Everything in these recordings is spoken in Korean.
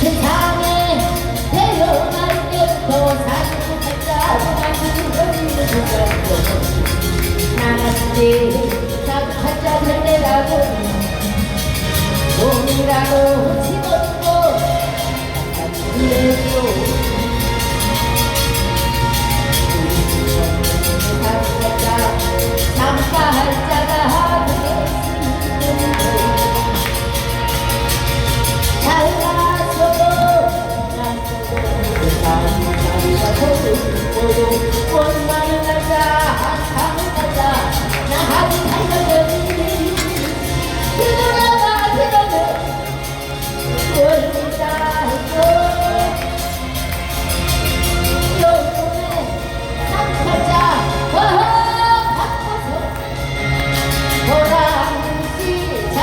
세상에 태어날 때부터 사랑하자고 만든 나같이 사랑하자 될 때라고 돈이라고 집어주고 그래도 사랑하자 삼가할 자가 되겠습니다. 잘나서도 원만을 가자 한상을 가자 나하고 달려들이 그러다가 그러면 원리다 했어 요즘에 삼가자 바꿔서 보람씨 잘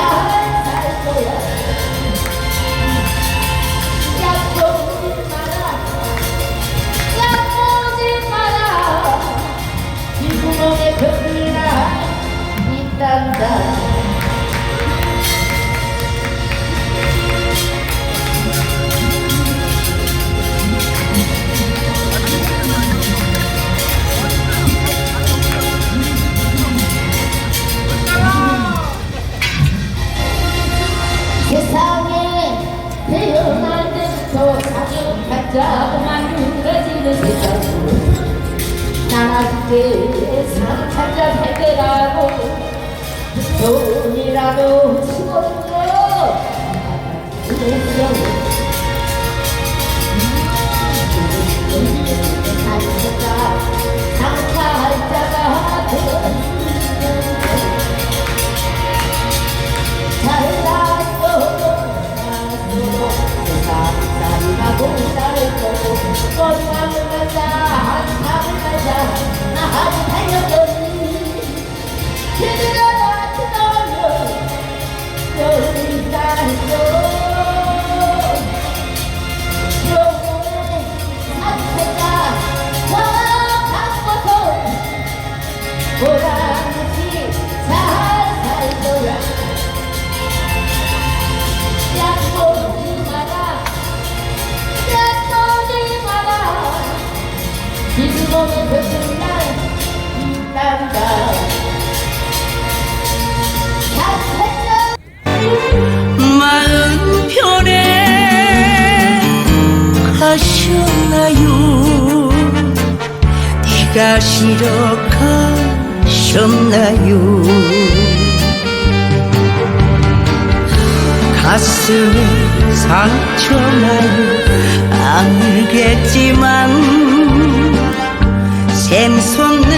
살 거야. 약보지 마라 뒷구멍에 병이나 있단다. 세상에 태어날 때부터 사랑하자고 만들어지는 세상으로 나한테 사랑하자 할 때라고 돈이라도 집어줘 그랬어. 사랑하자 상파할 자가 되었으면 잘났어도 세상살이가 공사를 거고 꽃망을 가자 한상을 가자 나하고 달려들이 그들아 그러면 여기다 했어. 영혼의 산책자 더 바꿔서 보람없이 잘 살 거야. 약보지 마라 뒷구멍에 벽을 날 있단다. 마음 편에 가셨나요? 네가 싫어 가셨나요? 가슴에 상처나요? 알겠지만 샘솟는